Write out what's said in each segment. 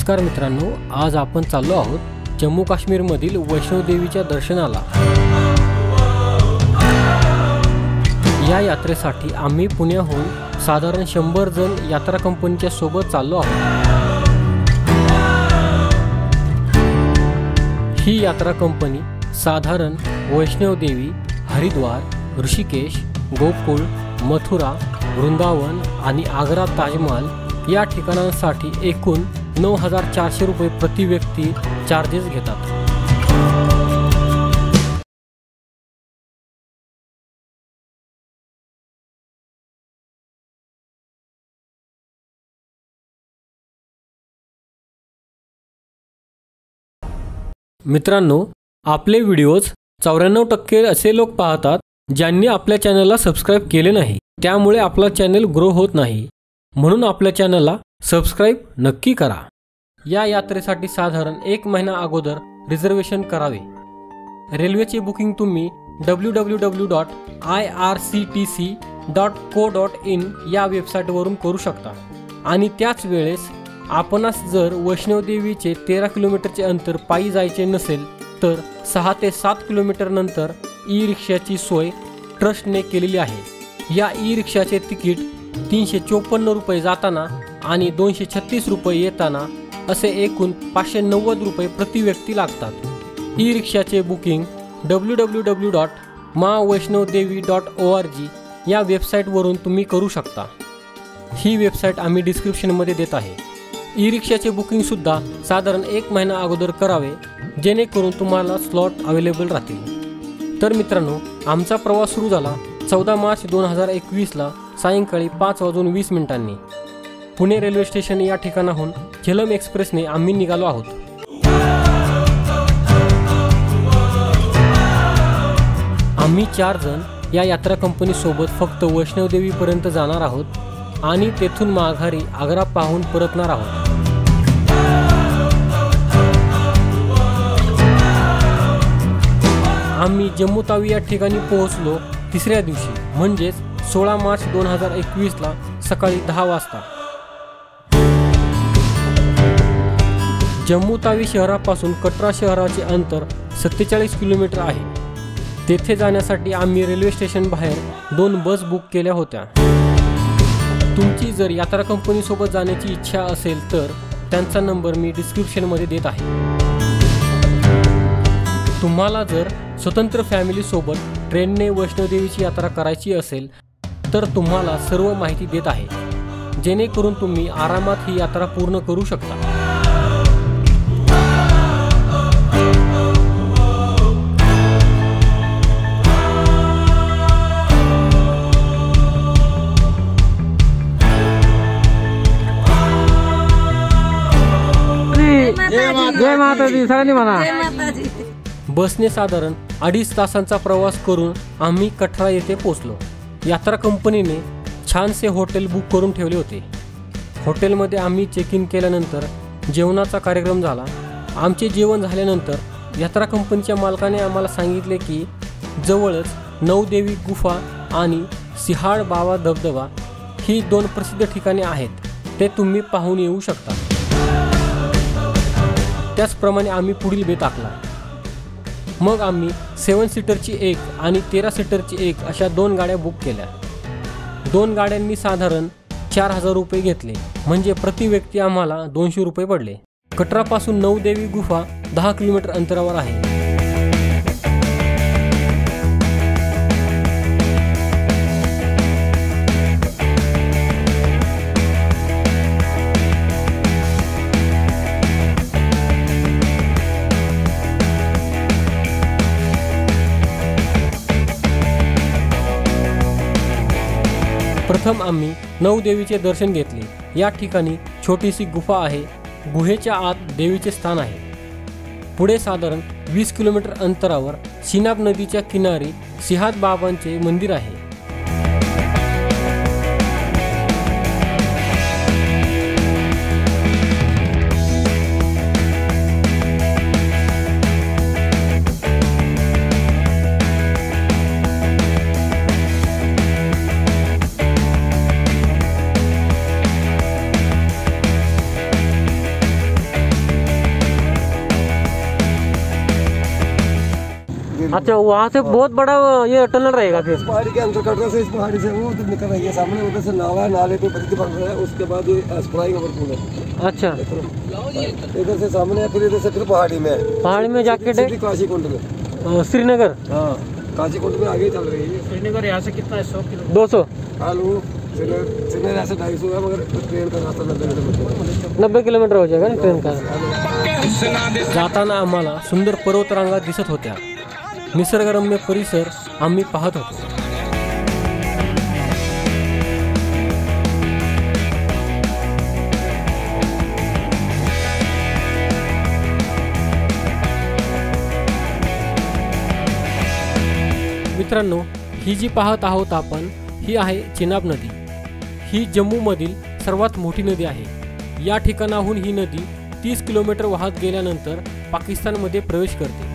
नमस्कार मित्रांनो, आज आपण चाललो आहोत जम्मू काश्मीर मधील वैष्णो देवीच्या दर्शनाला। या यात्रेसाठी आम्ही पुण्याहून साधारण 100 जण यात्रा कंपनीच्या सोबत चाललो आहोत। ही यात्रा कंपनी साधारण वैष्णो देवी, हरिद्वार, ऋषिकेश, गोकुळ, मथुरा, वृंदावन आणि आग्रा ताजमहल या ठिकाणांसाठी एकूण 9400 रुपये प्रति व्यक्ती चार्जेस घेतात। मित्रांनो, आपले व्हिडिओज 94% असे लोक पाहतात ज्यांनी आपल्या चॅनलला सबस्क्राइब केले नाही। त्यामुळे आपला चॅनल ग्रो होत नाही, म्हणून आपल्या चॅनलला सबस्क्राइब नक्की करा। या यात्रेसाठी साधारण 1 महिना अगोदर रिझर्वेशन करावे। रेल्वेचे बुकिंग तुम्ही www.irctc.co.in या वेबसाईटवरून करू शकता आणि त्याच वेळेस आपणास जर वैष्णो देवीचे 13 किलोमीटरचे अंतर पायी जायचे नसेल तर 6 ते 7 किलोमीटर नंतर ई रिक्षाची सोय ट्रस्टने केलेली आहे। या ई रिक्षाचे तिकीट 354 रुपये जाताना आणि 236 रुपये येताना असे एकूण 590 रुपये प्रति व्यक्ती लागतात। ई रिक्षाचे बुकिंग www.maavaishnodevi.org या वेबसाईटवरून तुम्ही करू शकता। ही वेबसाईट आम्ही डिस्क्रिप्शनमध्ये देत आहे। ई रिक्षाचे बुकिंग सुद्धा साधारण 1 महिना अगोदर करावे, जेणेकरून तुम्हाला स्लॉट अवेलेबल राहतील। तर मित्रांनो, आमचा प्रवास सुरू झाला 14 मार्च 2021ला सायंकाळी 5:20 पुणे रेल्वे स्टेशन या ठिकाणाहून झेलम एक्सप्रेसने आम्ही निघालो आहोत। आम्ही 4 जण या यात्रा कंपनी सोबत फक्त वैष्णो देवी पर्यंत जाणार आहोत आणि तेथून माघारी आग्रा पाहून परतणार आहोत। आम्ही जम्मू तावी या ठिकाणी पोहोचलो तिसऱ्या दिवशी, म्हणजेच 16 मार्च 2021ला सकाळी 10 वाजता। जम्मू तावी शहरापासून कटरा शहराचे अंतर 47 किलोमीटर आहे। तेथे जाण्यासाठी आम्ही रेल्वे स्टेशन बाहेर 2 बस बुक केल्या होत्या। तुमची जर यात्रा कंपनी सोबत जाण्याची इच्छा असेल तर त्यांचा नंबर मी डिस्क्रिप्शनमध्ये देत आहे। तुम्हाला जर स्वतंत्र फॅमिली सोबत ट्रेनने वैष्णो देवीची यात्रा करायची असेल तर तुम्हाला सर्व माहिती देत आहे, जेणेकरून तुम्ही आरामात ही यात्रा पूर्ण करू शकता। जय माताजी, सगळ्यांनी म्हणा। बसने साधारण 2.5 तासांचा प्रवास करून आम्ही कटरा येथे पोहोचलो। यात्रा कंपनीने छानसे हॉटेल बुक करून ठेवले होते। हॉटेलमध्ये आम्ही चेक इन केल्यानंतर जेवणाचा कार्यक्रम झाला। आमचे जेवण झाल्यानंतर यात्रा कंपनीच्या मालकाने आम्हाला सांगितले की जवळच नवदेवी गुफा आणि सिहाड बाबा धबधबा ही 2 प्रसिद्ध ठिकाणे आहेत, ते तुम्ही पाहून येऊ शकता। त्याचप्रमाणे आम्ही पुढील बेत आखला। मग आम्ही 7 सीटरची 1 आणि 13 सीटरची 1 अशा 2 गाड्या बुक केल्या। 2 गाड्यांनी साधारण 4000 रुपये घेतले, म्हणजे प्रति व्यक्ती आम्हाला 200 रुपये पडले। कटरापासून नवदेवी गुफा 10 किलोमीटर अंतरावर आहे। प्रथम आम्ही नवदेवीचे दर्शन घेतले। या ठिकाणी छोटीशी गुफा आहे। गुहेच्या आत देवीचे स्थान आहे। पुढे साधारण 20 किलोमीटर अंतरावर शिनाब नदीच्या किनारी सिहाद बाबांचे मंदिर आहे। अच्छा, वहाँ से बहुत बड़ा ये टनल रहेगा फिर? पहाड़ी के अंदर कटरा से, इस पहाड़ी से वो उधर निकल रही है सामने, उधर से नाला है, नाले पे बत्ती बन रहा है, उसके बाद ये एस्प्राइंग ओवरपुल है। अच्छा, इधर से सामने है, फिर इधर से फिर पहाड़ी में है। पहाड़ी में जाके सीधी काशीकुंड में, श्रीनगर। हाँ काशीकुंड में आगे चल रही है। श्रीनगर यहाँ से कितना है? 100 किलोमीटर। 200? आलू श्रीनगर ऐसे 250 है, मगर ट्रेन का रास्ता 90 किलोमीटर हो जाएगा ना ट्रेन का। जाताना आम्हाला सुंदर पर्वतरांगा दिसत होत्या, निसर्गरम्य परिसर आम्ही पाहत होतो। मित्रांनो, ही जी पाहत आहोत आपण, ही आहे चिनाब नदी। ही जम्मूमधील सर्वात मोठी नदी आहे। या ठिकाणाहून ही नदी 30 किलोमीटर वाहत गेल्यानंतर पाकिस्तानमध्ये प्रवेश करते।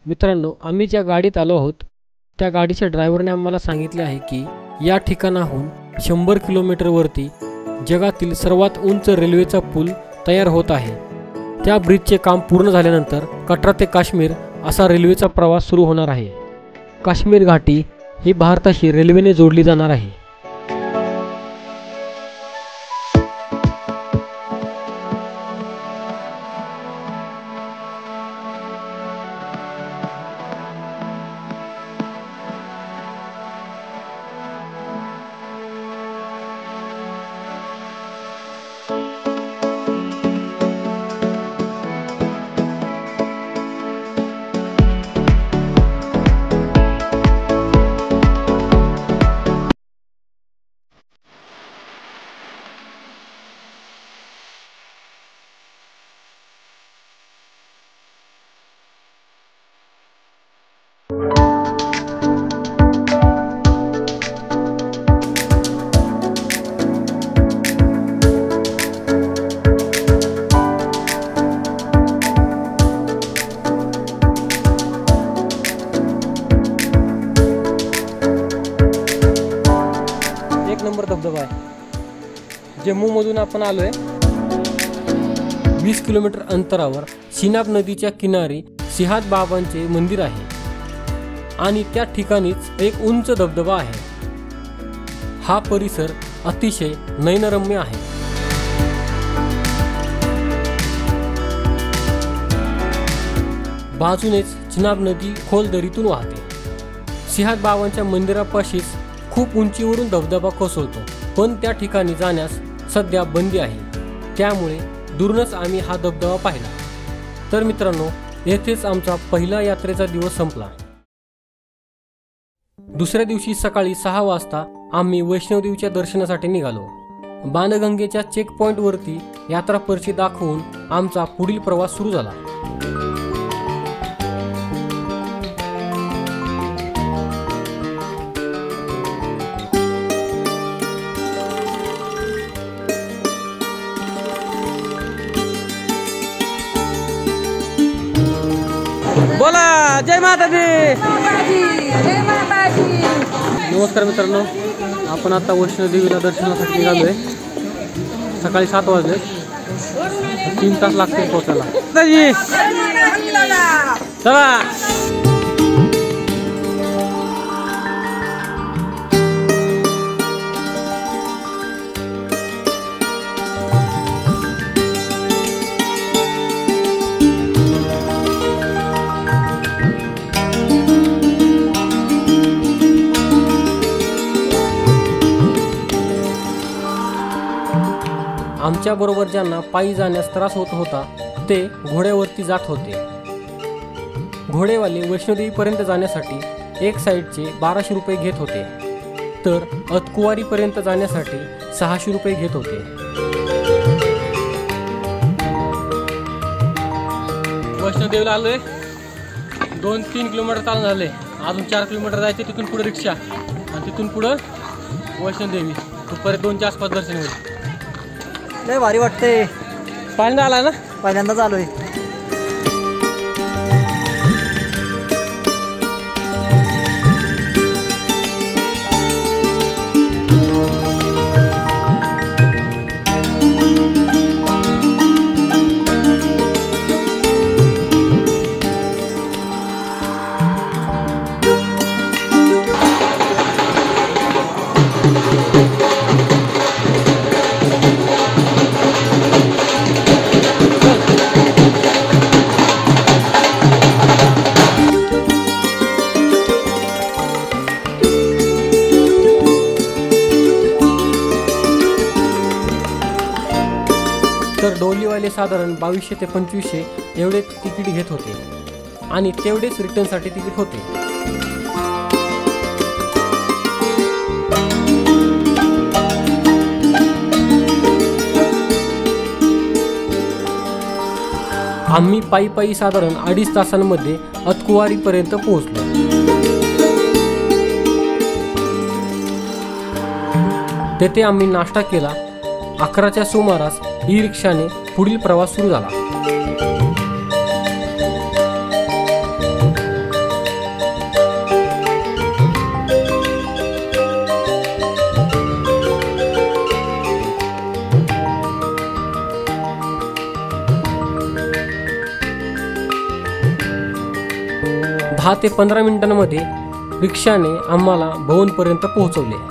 मित्रांनो, आम्ही ज्या गाडीत आलो आहोत त्या गाडीच्या ड्रायव्हरने आम्हाला सांगितले आहे की या ठिकाणाहून 100 किलोमीटरवरती जगातील सर्वात उंच रेल्वेचा पूल तयार होत आहे। त्या ब्रिजचे काम पूर्ण झाल्यानंतर कटरा ते काश्मीर असा रेल्वेचा प्रवास सुरू होणार आहे। काश्मीर घाटी ही भारताशी रेल्वेने जोडली जाणार आहे। धबधबा आहे। जम्मूमधून आपण आलोय। 20 किलोमीटर अंतरावर चिनाब नदीच्या किनारी सिहाद बाबांचे मंदिर आहे आणि त्या ठिकाणीच एक उंच धबधबा आहे। हा परिसर अतिशय नयनरम्य आहे। बाजूनेच चिनाब नदी खोल दरीतून वाहते। सिहाद बाबांच्या मंदिरापाशीच खूप उंचीवरून धबधबा कोसळतो, पण त्या ठिकाणी जाण्यास सध्या बंदी आहे। त्यामुळे दूरनच आम्ही हा धबधबा पाहिला। तर मित्रांनो, येथेच आमचा पहिला यात्रेचा दिवस संपला। दुसऱ्या दिवशी सकाळी 6 वाजता आम्ही वैष्णोदेवीच्या दर्शनासाठी निघालो। बाणगंगेच्या चेक पॉइंट वरती यात्रा पर्ची दाखवून आमचा पुढील प्रवास सुरू झाला। बोला जय माता दी। नमस्कार मित्रांनो, आपण आता वैष्णोदेवीला दर्शनासाठी निघालोय। सकाळी 7 वाजले, 3 तास लागतील पोहोचायला। चला आमच्या बरोबर ज्यांना पायी जाण्यास त्रास होत होता ते घोड्यावरती जात होते। घोडेवाले वैष्णोदेवीपर्यंत जाण्यासाठी एक साईडचे 1200 रुपये घेत होते, तर अतकुवारीपर्यंत जाण्यासाठी 600 रुपये घेत होते. वैष्णोदेवीला आलोय. 2-3 किलोमीटर चालून झाले. अजून 4 किलोमीटर जायचे. तिथून पुढे रिक्षा आणि तिथून पुढं वैष्णोदेवी. दुपारी 2च्या आसपास दर्शन होईल. लय भारी वाटते. पहिल्यांदा आला ना? पहिल्यांदाच आलोय. तर डोलीवाले साधारण 2200 ते 2500 एवढे तिकीट घेत होते आणि तेवढेच रिटर्नसाठी तिकीट होते. आम्ही पायी साधारण 2.5 तासांमध्ये अतकुवारीपर्यंत पोहोचलो. तेथे आम्ही नाश्ता केला. 11च्या सुमारास ई रिक्षाने पुढील प्रवास सुरू झाला. दहा ते 15 मिनिटांमध्ये रिक्षाने आम्हाला भवनपर्यंत पोहोचवले.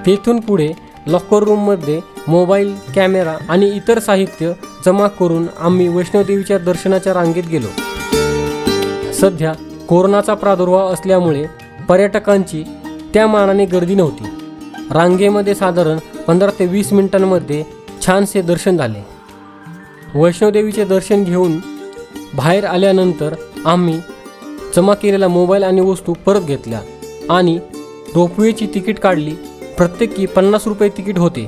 तेथून पुढे लॉकर रूममध्ये मोबाईल, कॅमेरा आणि इतर साहित्य जमा करून आम्ही वैष्णोदेवीच्या दर्शनाच्या रांगेत गेलो. सध्या कोरोनाचा प्रादुर्भाव असल्यामुळे पर्यटकांची त्या मानाने गर्दी नव्हती. रांगेमध्ये साधारण 15 ते 20 मिनिटांमध्ये छानसे दर्शन झाले. वैष्णोदेवीचे दर्शन घेऊन बाहेर आल्यानंतर आम्ही जमा केलेला मोबाईल आणि वस्तू परत घेतल्या आणि रोपवेची तिकीट काढली. प्रत्येकी 50 रुपये तिकीट होते.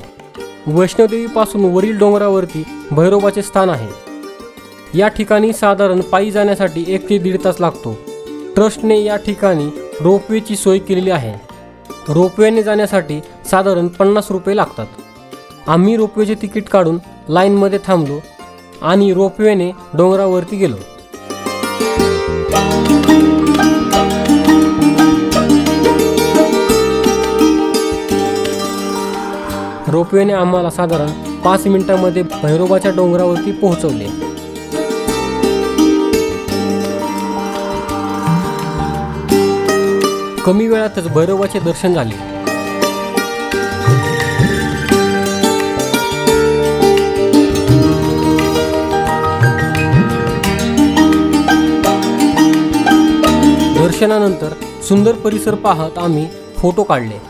वैष्णोदेवीपासून वरील डोंगरावरती भैरोबाचे स्थान आहे. या ठिकाणी साधारण पायी जाण्यासाठी 1 ते 1.5 तास लागतो. ट्रस्टने या ठिकाणी रोपवेची सोय केलेली आहे. रोपवेने जाण्यासाठी साधारण 50 रुपये लागतात. आम्ही रोपवेचे तिकीट काढून लाईनमध्ये थांबलो आणि रोपवेने डोंगरावरती गेलो. रोपवेने आम्हाला साधारण 5 मिनिटांमध्ये भैरोबाच्या डोंगरावरती पोहोचवले. कमी वेळातच भैरोबाचे दर्शन झाले. दर्शनानंतर सुंदर परिसर पाहत आम्ही फोटो काढले.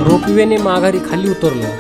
रोपवेने माघारी खाली उतरलो.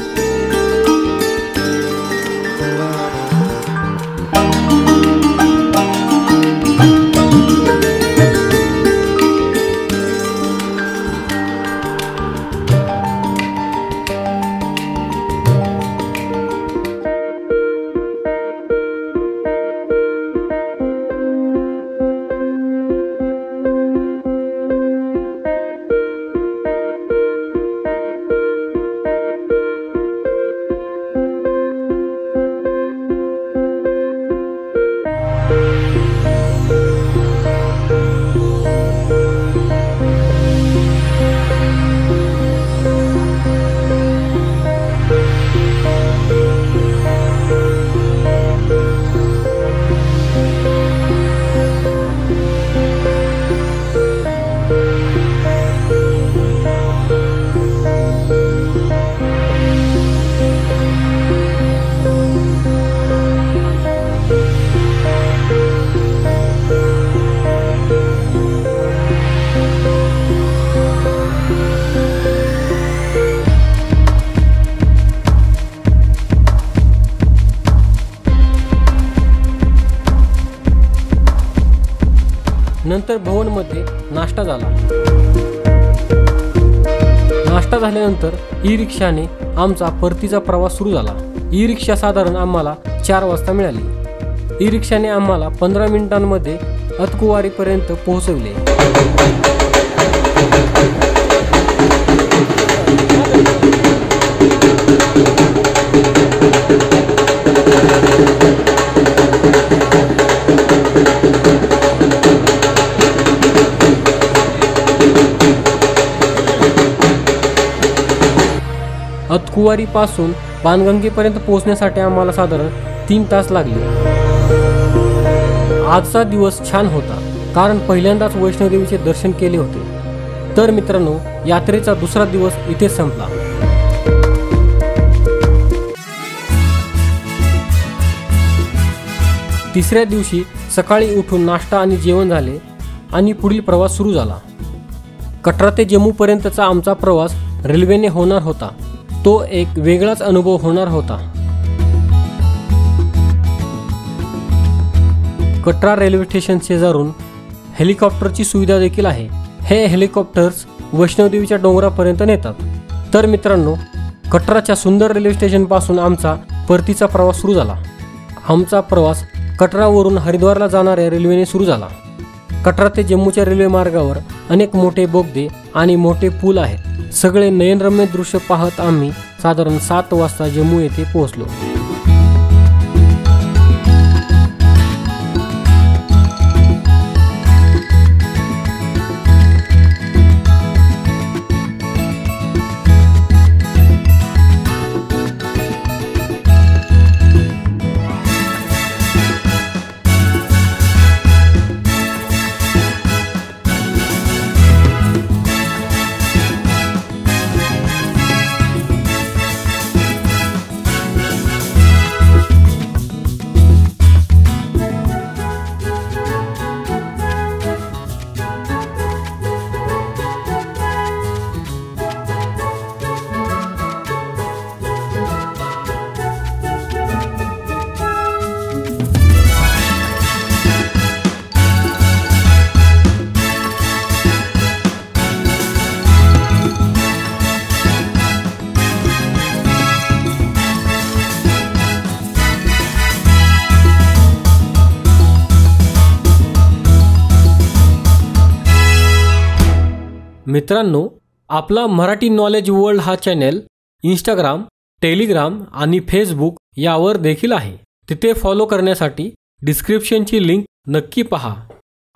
नंतर भवनमध्ये नाश्ता झाला। नाश्ता झाल्यानंतर ई रिक्षाने आमचा परतीचा प्रवास सुरू झाला। ई रिक्षा साधारण आम्हाला 4 वाजता मिळाली। ई रिक्षाने आम्हाला 15 मिनिटांमध्ये अतकुवारीपर्यंत पोहोचवले। अतकुवारी पासून पानगंगेपर्यंत पोहोचण्यासाठी आम्हाला साधारण 3 तास लागले। आजचा दिवस छान होता, कारण पहिल्यांदाच वैष्णोदेवीचे दर्शन केले होते। तर मित्रांनो, यात्रेचा दुसरा दिवस इथेच संपला। तिसऱ्या दिवशी सकाळी उठून नाश्ता आणि जेवण झाले आणि पुढील प्रवास सुरू झाला। कटरा ते जम्मूपर्यंतचा आमचा प्रवास रेल्वेने होणार होता। तो एक वेगळाच अनुभव होणार होता। कटरा रेल्वे स्टेशन शेजारून हेलिकॉप्टरची सुविधा देखील आहे। हे हेलिकॉप्टर्स वैष्णोदेवीच्या डोंगरापर्यंत नेतात। तर मित्रांनो, कटराच्या सुंदर रेल्वे स्टेशनपासून आमचा परतीचा प्रवास सुरू झाला। आमचा प्रवास कटरावरून हरिद्वारला जाणाऱ्या रेल्वेने सुरू झाला। कटरा ते जम्मूच्या रेल्वे मार्गावर अनेक मोठे बोगदे आणि मोठे पूल आहेत। सगळे नयनरम्य दृश्य पाहत आम्ही साधारण 7 वाजता जम्मू येथे पोहोचलो। मित्रांनो, आपला मराठी नॉलेज वर्ल्ड हा चॅनल इंस्टाग्राम, टेलिग्राम आणि फेसबुक यावर देखील आहे। तिथे फॉलो करण्यासाठी डिस्क्रिप्शनची लिंक नक्की पहा।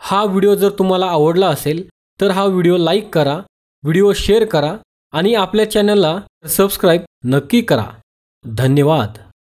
हा व्हिडिओ जर तुम्हाला आवडला असेल तर हा व्हिडिओ लाईक करा, व्हिडिओ शेअर करा आणि आपल्या चॅनलला सबस्क्राईब नक्की करा। धन्यवाद।